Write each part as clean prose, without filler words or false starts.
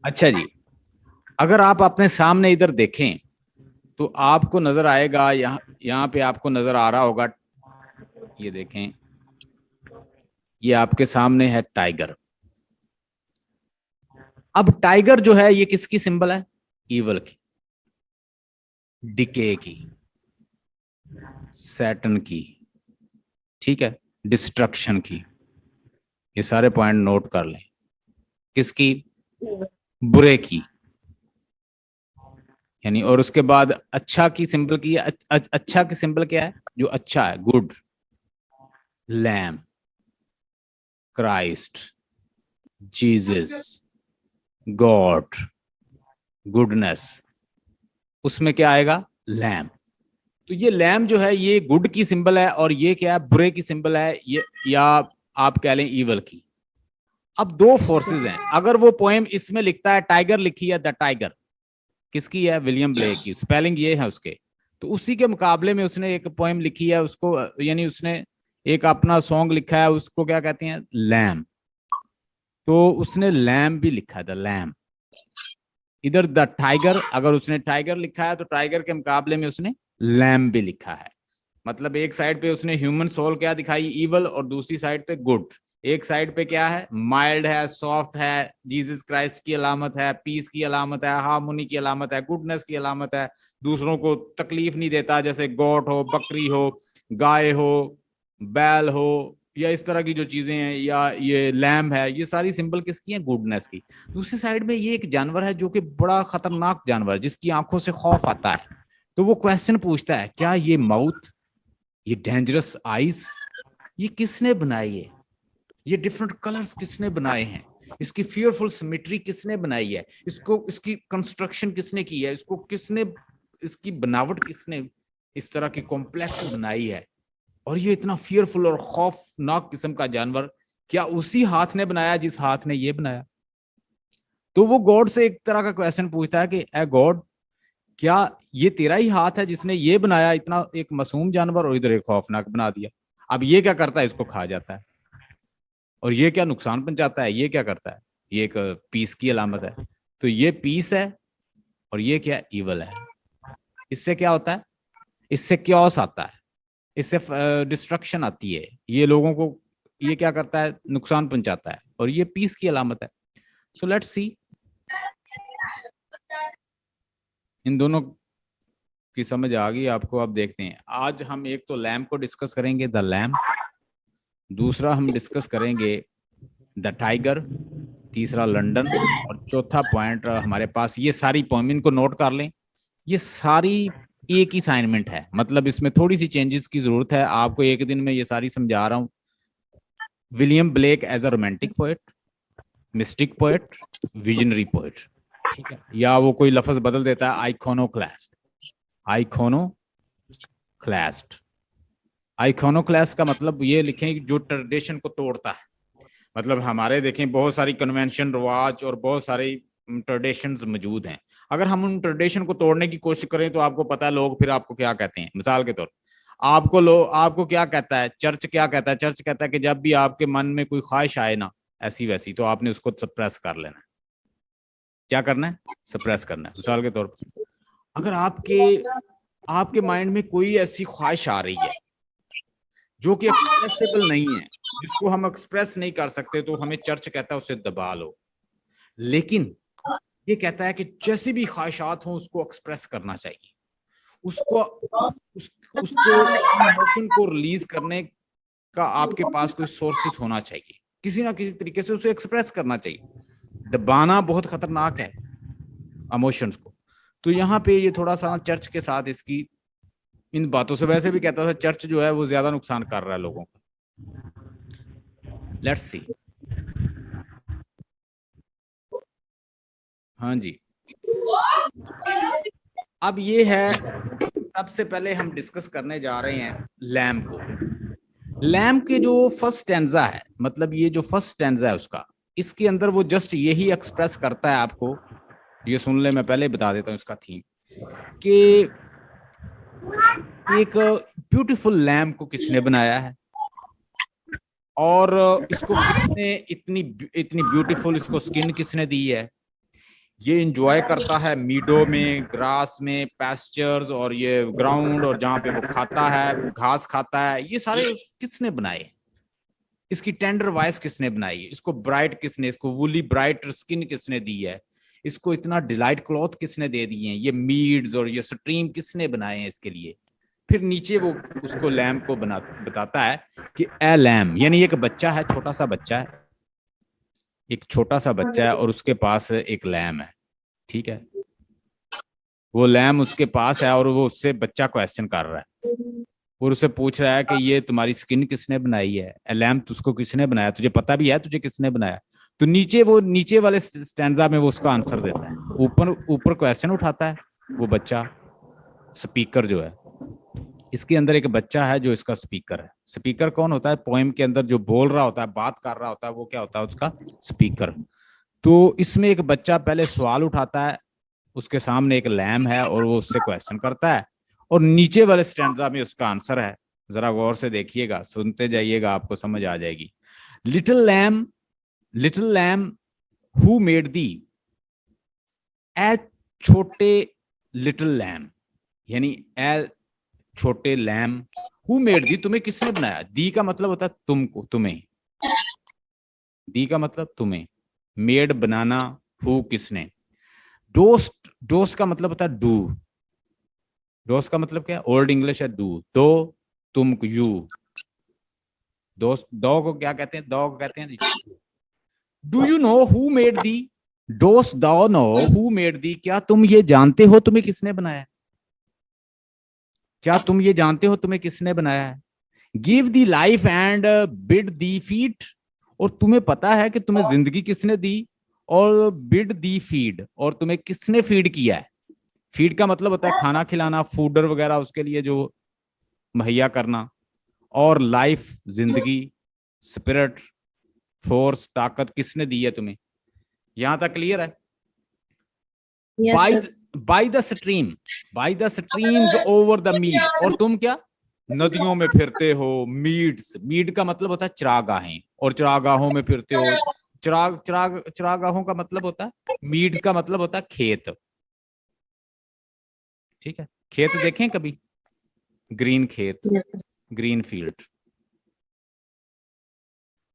अच्छा जी, अगर आप अपने सामने इधर देखें तो आपको नजर आएगा, यहाँ यहाँ पे आपको नजर आ रहा होगा, ये देखें, ये आपके सामने है टाइगर। अब टाइगर जो है ये किसकी सिंबल है? ईवल की, डिके की, सैटन की, ठीक है, डिस्ट्रक्शन की। ये सारे पॉइंट नोट कर लें। किसकी? बुरे की। यानी और उसके बाद अच्छा की सिंबल की, अच्छा की सिंबल क्या है? जो अच्छा है, good, lamb, Christ, Jesus, God, goodness. उसमें क्या आएगा? लैम। तो ये लैम जो है ये गुड की सिंबल है, और ये क्या है? बुरे की सिंबल है, ये, या आप कह लें ईवल की। अब दो फोर्सेस हैं। अगर वो पोएम इसमें लिखता है, टाइगर लिखी है, द टाइगर किसकी है? विलियम ब्लेक की, स्पेलिंग ये है उसके। तो उसी के मुकाबले में उसने एक पोएम लिखी है, उसको यानी उसने एक अपना सॉन्ग लिखा है, उसको क्या कहते हैं? लैम। तो उसने लैम भी लिखा है, द लैम। इधर द टाइगर, अगर उसने टाइगर लिखा है तो टाइगर के मुकाबले में उसने लैम भी लिखा है। मतलब एक साइड पे उसने ह्यूमन सोल क्या दिखाई? ईवल, और दूसरी साइड पे गुड। एक साइड पे क्या है? माइल्ड है, सॉफ्ट है, जीसस क्राइस्ट की अलामत है, पीस की अलामत है, हार्मोनी की अलामत है, गुडनेस की अलामत है, दूसरों को तकलीफ नहीं देता, जैसे गोट हो, बकरी हो, गाय हो, बैल हो, या इस तरह की जो चीजें हैं, या ये लैम्ब है, ये सारी सिंबल किसकी है? गुडनेस की। दूसरी साइड में ये एक जानवर है जो कि बड़ा खतरनाक जानवर है, जिसकी आंखों से खौफ आता है। तो वो क्वेश्चन पूछता है, क्या ये माउथ, ये डेंजरस आइज, ये किसने बनाई है? ये डिफरेंट कलर्स किसने बनाए हैं? इसकी फियरफुल सिमेट्री किसने बनाई है? इसको, इसकी कंस्ट्रक्शन किसने की है? इसको किसने, इसकी बनावट किसने इस तरह की कॉम्प्लेक्स बनाई है? और ये इतना फियरफुल और खौफनाक किस्म का जानवर क्या उसी हाथ ने बनाया जिस हाथ ने ये बनाया? तो वो गॉड से एक तरह का क्वेश्चन पूछता है कि ए गॉड, क्या ये तेरा ही हाथ है जिसने ये बनाया, इतना एक मासूम जानवर, और इधर एक खौफनाक बना दिया? अब ये क्या करता है? इसको खा जाता है। और ये क्या नुकसान पहुंचाता है? ये क्या करता है? ये एक पीस की अलामत है। तो ये पीस है, और ये क्या? ईवल है। इससे क्या होता है? इससे क्योस आता है, इससे डिस्ट्रक्शन आती है, ये लोगों को, ये क्या करता है? नुकसान पहुंचाता है, और ये पीस की अलामत है। सो लेट्स सी, इन दोनों की समझ आ गई आपको? अब देखते हैं, आज हम एक तो लैम्प को डिस्कस करेंगे, द लैम्प। दूसरा हम डिस्कस करेंगे द टाइगर। तीसरा लंदन। और चौथा पॉइंट हमारे पास, ये सारी पॉइंट इनको नोट कर लें, ये सारी एक ही असाइनमेंट है, मतलब इसमें थोड़ी सी चेंजेस की जरूरत है। आपको एक दिन में ये सारी समझा रहा हूं। William Blake as a romantic poet, mystic poet, visionary poet, ठीक है, या वो कोई लफ्ज बदल देता है, आइकोनोक्लास्ट, आइकोनोक्लास्ट। आइकोनोक्लास्ट का मतलब ये लिखें, जो ट्रेडिशन को तोड़ता है। मतलब हमारे देखें बहुत सारी कन्वेंशन, रिवाज और बहुत सारी ट्रेडिशंस मौजूद हैं। अगर हम उन ट्रेडिशन को तोड़ने की कोशिश करें तो आपको पता है लोग फिर आपको क्या कहते हैं। मिसाल के तौर, आपको क्या कहता है चर्च? क्या कहता है चर्च? कहता है कि जब भी आपके मन में कोई ख्वाहिश आए ना, ऐसी वैसी, तो आपने उसको सप्रेस कर लेना है। क्या करना है? सप्रेस करना है। मिसाल के तौर पर, अगर आपके आपके माइंड में कोई ऐसी ख्वाहिश आ रही है जो कि एक्सप्रेसिबल नहीं है, जिसको हम एक्सप्रेस नहीं कर सकते, तो हमें चर्च कहता है उसे दबा लो। लेकिन ये कहता है कि जैसी भी ख्वाहिशात हो उसको एक्सप्रेस करना चाहिए। उसको उसको अपने इमोशन को रिलीज करने का आपके पास कोई सोर्सेस होना चाहिए, किसी ना किसी तरीके से उसे एक्सप्रेस करना चाहिए। दबाना बहुत खतरनाक है इमोशंस को। तो यहाँ पे ये थोड़ा सा चर्च के साथ इसकी इन बातों से, वैसे भी कहता था चर्च जो है वो ज्यादा नुकसान कर रहा है लोगों का। Let's see. हाँ जी, अब ये है, सबसे पहले हम डिस्कस करने जा रहे हैं लैम्प को। लैम्प के जो फर्स्ट स्टैंजा है, मतलब ये जो फर्स्ट स्टैंजा है उसका, इसके अंदर वो जस्ट यही एक्सप्रेस करता है आपको। ये सुन ले, मैं पहले बता देता हूँ इसका थीम, कि एक ब्यूटीफुल लैम्प को किसने बनाया है, और इसको किसने इतनी इतनी ब्यूटीफुल इसको स्किन किसने दी है, ये इंजॉय करता है मीडो में, ग्रास में, पैस्चर्स और ये ग्राउंड, और जहां पे वो खाता है, घास खाता है। ये सारे किसने बनाए? इसकी टेंडर वॉइस किसने बनाई है? इसको ब्राइट किसने, इसको वुली ब्राइट स्किन किसने दी है? इसको इतना डिलाइट क्लॉथ किसने दे दिए हैं? ये मीड्स और ये स्ट्रीम किसने बनाए हैं इसके लिए? फिर नीचे वो उसको लैम को बताता है कि ए लैम, यानी एक बच्चा है, छोटा सा बच्चा है, एक छोटा सा बच्चा है और उसके पास एक लैम है। ठीक है, वो लैम उसके पास है और वो उससे बच्चा क्वेश्चन कर रहा है और उसे पूछ रहा है कि ये तुम्हारी स्किन किसने बनाई है? लैम्प उसको किसने बनाया? तुझे पता भी है तुझे किसने बनाया? तो नीचे वो नीचे वाले स्टैंजा में वो उसका आंसर देता है। ऊपर ऊपर क्वेश्चन उठाता है वो बच्चा, स्पीकर जो है। इसके अंदर एक बच्चा है जो इसका स्पीकर है। स्पीकर कौन होता है? पोएम के अंदर जो बोल रहा होता है, बात कर रहा होता है, वो क्या होता है? उसका स्पीकर। तो इसमें एक बच्चा पहले सवाल उठाता है, उसके सामने एक लैम है और वो उससे क्वेश्चन करता है, और नीचे वाले स्टैंजा में उसका आंसर है। जरा गौर से देखिएगा, सुनते जाइएगा, आपको समझ आ जाएगी। लिटिल लैम हु मेड दी, ए छोटे लिटिल लैम, यानी ए छोटे लैम, हु मेड दी, तुम्हें किसने बनाया? दी का मतलब होता है तुमको, तुम्हें। दी का मतलब तुम्हें, मेड बनाना, हु किसने। डोस्ट, डोस्ट का मतलब होता है डू। डोस्ट का मतलब क्या है? ओल्ड इंग्लिश है डू, दो, तुम, यू। दोस्त, दो को क्या कहते हैं? दो को कहते हैं। Do you know who made दी? डोस्ट दो नो हु मेड दी, क्या तुम ये जानते हो तुम्हें किसने बनाया? क्या तुम ये जानते हो तुम्हें किसने बनाया है? Give the life and bid the feed, और तुम्हें पता है कि तुम्हें जिंदगी किसने दी, और बिड दी फीड, और तुम्हें किसने फीड किया है? फीड का मतलब होता है खाना खिलाना, फूडर वगैरह उसके लिए जो मुहैया करना। और लाइफ, जिंदगी, स्पिरिट, फोर्स, ताकत किसने दी है तुम्हें? यहां तक क्लियर है? By by the stream, by the streams over the mead, और तुम क्या नदियों में फिरते हो। मीड्स, मीड का मतलब होता है चरागाहें, और चरागाहों में फिरते हो। चरागाहों का मतलब होता है, मीड्स का मतलब होता है खेत। ठीक है, खेत देखें कभी? ग्रीन खेत, ग्रीन फील्ड।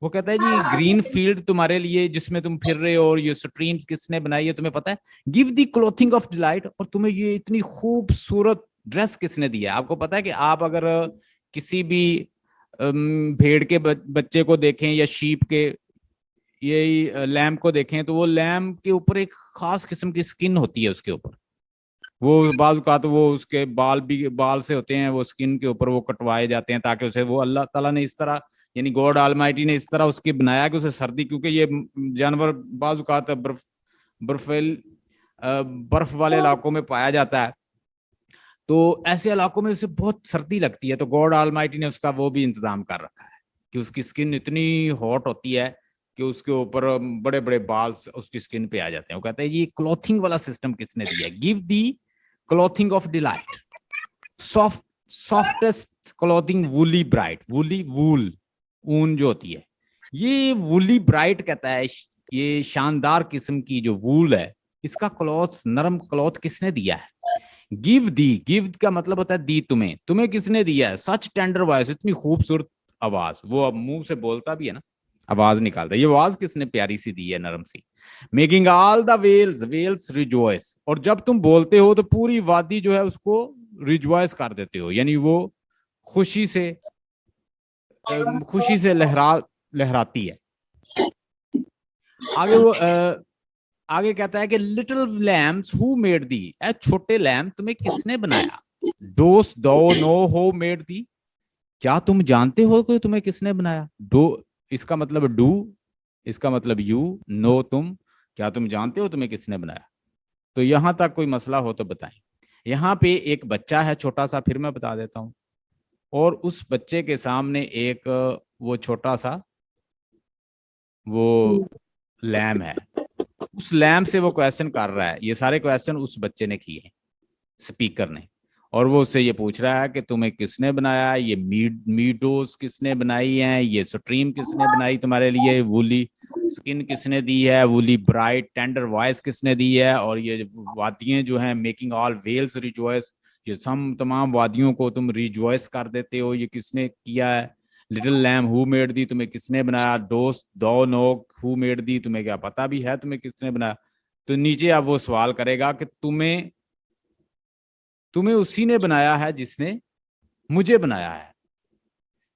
वो कहता है जी ग्रीन फील्ड तुम्हारे लिए जिसमें तुम फिर रहे हो, और ये स्ट्रीम्स किसने बनाई है तुम्हें पता है? Give the clothing of delight, और तुम्हें ये इतनी खूबसूरत ड्रेस किसने दिया? आपको पता है कि आप अगर किसी भी भेड़ के बच्चे को देखें या शीप के, यही लैम्प को देखें, तो वो लैम्प के ऊपर एक खास किस्म की स्किन होती है उसके ऊपर। वो बाजू का तो वो उसके बाल भी बाल से होते हैं, वो स्किन के ऊपर वो कटवाए जाते हैं ताकि उसे, वो अल्लाह ताला ने इस तरह, यानी गॉड ऑलमाइटी ने इस तरह उसकी बनाया कि उसे सर्दी, क्योंकि ये जानवर बाजू का बर्फील बर्फ वाले इलाकों में पाया जाता है, तो ऐसे इलाकों में उसे बहुत सर्दी लगती है, तो गॉड ऑलमाइटी ने उसका वो भी इंतजाम कर रखा है कि उसकी स्किन इतनी हॉट होती है कि उसके ऊपर बड़े बड़े बाल उसकी स्किन पे आ जाते हैं। वो कहते हैं ये क्लॉथिंग वाला सिस्टम किसने दिया? Give the clothing of delight, soft, softest clothing, woolly bright, woolly, wool, ऊन जो होती है, ये वुली ब्राइट कहता है, ये शानदार किस्म की जो वूल है, इसका क्लॉथ, नरम क्लॉथ किसने दिया है? गिव दी, गिव का मतलब होता है दी, तुम्हें, तुम्हें किसने दिया है? सच टेंडर वॉइस, इतनी खूबसूरत आवाज, वो अब मुंह से बोलता भी है ना, आवाज निकालता है, ये आवाज किसने प्यारी सी दी है, नरम सी। Making all the vales, vales rejoice, और जब तुम बोलते हो तो पूरी वादी जो है उसको रिजॉइस कर देते हो, यानी वो खुशी से, खुशी से लहराती है। आगे वो आगे कहता है कि लिटिल लैम्प्स हु मेड दी, ए छोटे लैम्प तुम्हें किसने बनाया? डोस दो नो हो मेड दी, क्या तुम जानते हो कि तुम्हें किसने बनाया? डो, इसका मतलब डू, इसका मतलब यू, नो तुम, क्या तुम जानते हो तुम्हें किसने बनाया? तो यहां तक कोई मसला हो तो बताएं। यहाँ पे एक बच्चा है छोटा सा, फिर मैं बता देता हूं, और उस बच्चे के सामने एक वो छोटा सा वो लैम है। उस लैम से वो क्वेश्चन कर रहा है, ये सारे क्वेश्चन उस बच्चे ने किए, स्पीकर ने। और वो उससे ये पूछ रहा है कि तुम्हें किसने बनाया, ये मीडोज किसने बनाई है, ये स्ट्रीम किसने बनाई तुम्हारे लिए, वूली स्किन किसने दी है, वूली ब्राइट टेंडर वॉइस किसने दी है, और ये वादियां जो हैं मेकिंग ऑल वेल्स रिजॉइस, ये तमाम वादियों को तुम रिजॉइस कर देते हो, ये किसने किया है। लिटिल लैम हु मेड दी, तुम्हें किसने बनाया। दोस्त दो नोक हु मेड दी, तुम्हें क्या पता भी है तुम्हें किसने बनाया। तो नीचे अब वो सवाल करेगा कि तुम्हें उसी ने बनाया है जिसने मुझे बनाया है,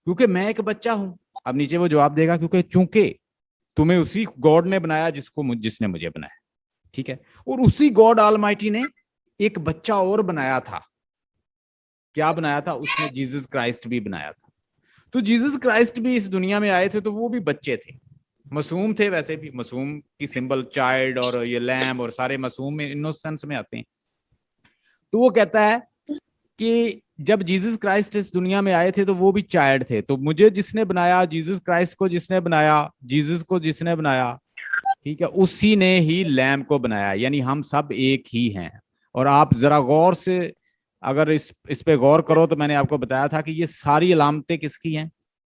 क्योंकि मैं एक बच्चा हूं। अब नीचे वो जवाब देगा क्योंकि चूंकि तुम्हें उसी गॉड ने बनाया जिसने मुझे बनाया, ठीक है। और उसी गॉड ऑलमाइटी ने एक बच्चा और बनाया था। क्या बनाया था उसने? जीसस क्राइस्ट भी बनाया था। तो जीसस क्राइस्ट भी इस दुनिया में आए थे तो वो भी बच्चे थे, मासूम थे। वैसे भी मासूम की सिंबल चाइल्ड और ये लैम और सारे मासूम में इनोसेंस में आते हैं। तो वो कहता है कि जब जीसस क्राइस्ट इस दुनिया में आए थे तो वो भी चाइल्ड थे। तो मुझे जिसने बनाया, जीसस क्राइस्ट को जिसने बनाया, जीसस को जिसने बनाया, ठीक है, उसी ने ही लैम को बनाया। यानी हम सब एक ही हैं। और आप जरा गौर से अगर इस पे गौर करो तो मैंने आपको बताया था कि ये सारी अलामतें किसकी हैं,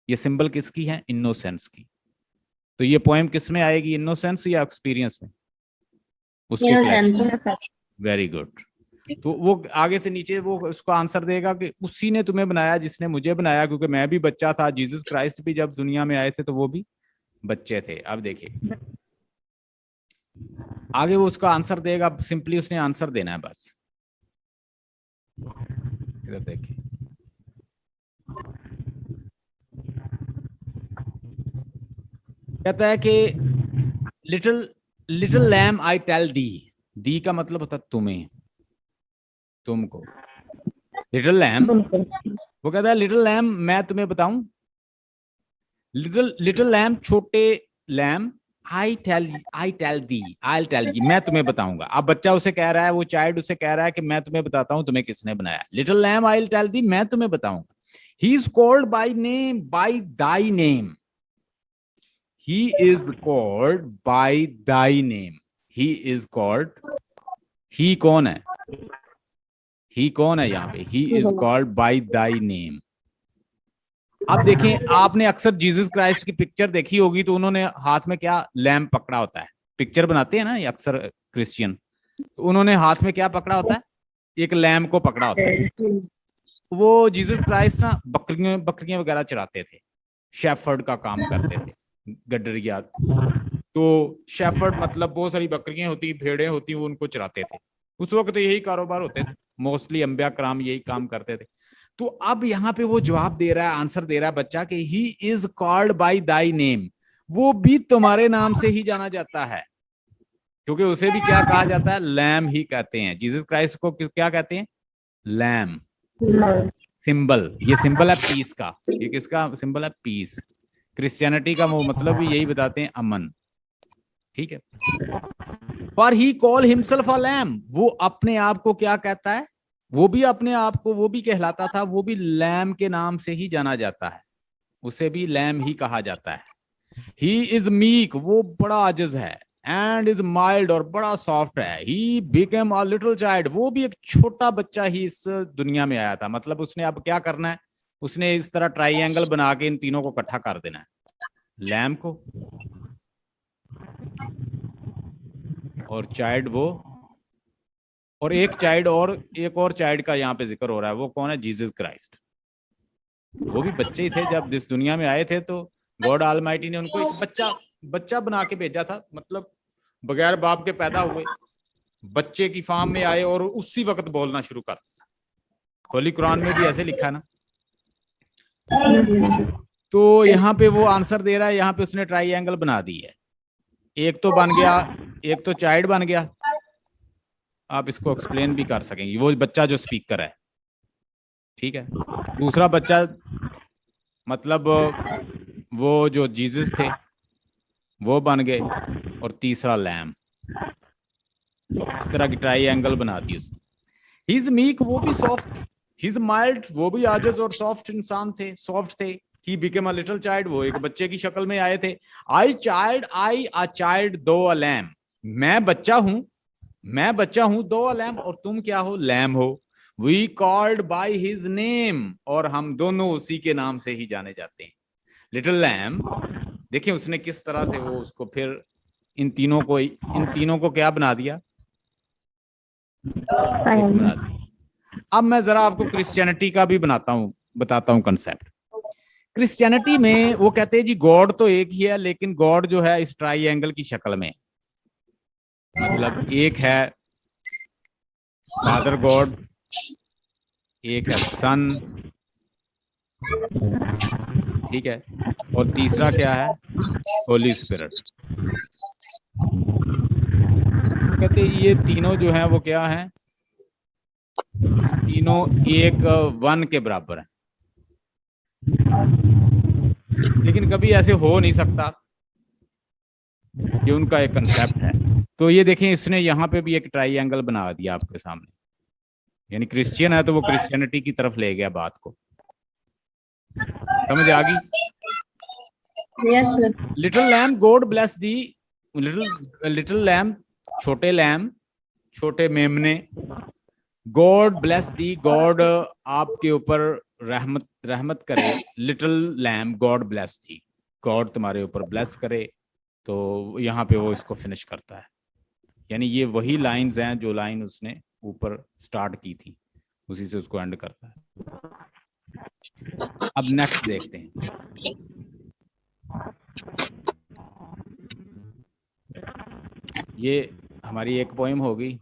ये सिंबल किसकी हैं? इनोसेंस की। तो ये पोएम किस में आएगी, इनोसेंस या एक्सपीरियंस में? उसके वेरी गुड। तो वो आगे से नीचे वो उसको आंसर देगा कि उसी ने तुम्हें बनाया जिसने मुझे बनाया, क्योंकि मैं भी बच्चा था। जीसस क्राइस्ट भी जब दुनिया में आए थे तो वो भी बच्चे थे। अब देखिए आगे वो उसका आंसर देगा, सिंपली उसने आंसर देना है बस। इधर देखिए, कहता है कि little little lamb I tell thee. Thee का मतलब होता तुम्हें, तुमको। लिटिल लैम, वो कहता है लिटिल लैम मैं तुम्हें बताऊं। लिटिल लैम छोटे lamb, I tell thee, I tell thee, मैं तुम्हें बताऊंगा। अब बच्चा उसे कह रहा है, वो चाइल्ड उसे कह रहा है कि मैं तुम्हें बताता हूं तुम्हें किसने बनाया। Little lamb I tell thee, मैं तुम्हें बताऊंगा। He is called by name, by thy name. He is called by thy name. He is called, he कौन है? ही कौन है यहाँ पे? He is called by thy name. अब देखें, आपने अक्सर जीसस क्राइस्ट की पिक्चर देखी होगी तो उन्होंने हाथ में क्या लैम्प पकड़ा होता है। पिक्चर बनाते हैं ना ये अक्सर क्रिश्चियन, तो उन्होंने हाथ में क्या पकड़ा होता है? एक लैम्प को पकड़ा होता है। वो जीसस क्राइस्ट ना बकरियां बकरियां वगैरह चराते थे, शेफर्ड का काम करते थे, गडरिया। तो शेफर्ड मतलब बहुत सारी बकरियां होती, भेड़ें होती, वो उनको चराते थे। उस वक्त यही कारोबार होते थे, मोस्टली अंबिया कराम यही काम करते थे। तो अब यहाँ पे वो जवाब दे रहा है, आंसर दे रहा है बच्चा कि ही is called by thy name. वो भी तुम्हारे नाम से ही जाना जाता है, क्योंकि उसे भी क्या कहा जाता है? लैम ही कहते हैं। जीसस क्राइस्ट को क्या कहते हैं? लैम। सिंबल, ये सिंबल है पीस का। ये किसका सिंबल है? पीस। क्रिश्चियनिटी का वो मतलब भी यही बताते हैं, अमन, ठीक है। पर ही कॉल हिमसेल्फ अ लैम, वो अपने आप को क्या कहता है? वो भी अपने आप को वो भी कहलाता था, वो भी लैम के नाम से ही जाना जाता है, उसे भी लैम ही कहा जाता है। ही इज मीक, वो बड़ा आजिज है। एंड इज माइल्ड, और बड़ा सॉफ्ट है। He became a little child, वो भी एक छोटा बच्चा ही इस दुनिया में आया था। मतलब उसने अब क्या करना है? उसने इस तरह ट्राइएंगल बना के इन तीनों को इकट्ठा कर देना है, लैम को और चाइल्ड वो, और एक चाइल्ड, और एक और चाइल्ड का यहाँ पे जिक्र हो रहा है। वो कौन है? Jesus Christ. वो भी बच्चे ही थे जब जिस दुनिया में आए थे, तो गॉड ऑलमाइटी ने उनको एक बच्चा बना के भेजा था। मतलब बगैर बाप के पैदा हुए, बच्चे की फॉर्म में आए और उसी वक्त बोलना शुरू कर दिया। होली कुरान में भी ऐसे लिखा है ना। तो यहाँ पे वो आंसर दे रहा है, यहाँ पे उसने ट्राइएंगल बना दी है। एक तो बन गया, एक तो चाइल्ड बन गया। आप इसको एक्सप्लेन भी कर सकेंगे, वो बच्चा जो स्पीकर है, ठीक है। दूसरा बच्चा मतलब वो जो जीसस थे वो बन गए, और तीसरा लैम। इस तरह की ट्राइएंगल बना दी उसने। ही इज मीक, वो भी सॉफ्ट। ही इज माइल्ड, वो भी आजिज और सॉफ्ट इंसान थे, सॉफ्ट थे। He became a little child, वो एक बच्चे की शक्ल में आए थे। आई अ चाइल्ड दो अ लैम, मैं बच्चा हूं, दो अ लैम, और तुम क्या हो? लैम हो। We called by his name, और हम दोनों उसी के नाम से ही जाने जाते हैं। लिटिल लैम्ब, देखिए उसने किस तरह से वो उसको फिर इन तीनों को क्या बना दिया, बना दिया। अब मैं जरा आपको क्रिश्चियनिटी का भी बताता हूँ कंसेप्ट। क्रिश्चियनिटी में वो कहते हैं जी गॉड तो एक ही है, लेकिन गॉड जो है इस ट्राइएंगल की शक्ल में, मतलब एक है फादर गॉड, एक है सन, ठीक है, और तीसरा क्या है, होली स्पिरिट। कहते हैं ये तीनों जो हैं वो क्या हैं, तीनों एक वन के बराबर हैं। लेकिन कभी ऐसे हो नहीं सकता, ये उनका एक कंसेप्ट है। तो ये देखें, इसने यहाँ पे भी एक ट्राइएंगल बना दिया आपके सामने, यानी क्रिश्चियन है तो वो क्रिश्चियनिटी की तरफ ले गया बात को। समझ आ गई? Yes, sir. Little lamb God bless thee, little lamb छोटे लैम्ब, छोटे मेमने, गॉड ब्लेस दी, गॉड आपके ऊपर रहमत करे, लिटिल लैम्ब गॉड ब्लेस दी, गॉड तुम्हारे ऊपर ब्लेस करे। तो यहाँ पे वो इसको फिनिश करता है, यानी ये वही लाइंस हैं जो लाइन उसने ऊपर स्टार्ट की थी, उसी से उसको एंड करता है। अब नेक्स्ट देखते हैं। ये हमारी एक पोएम हो गई।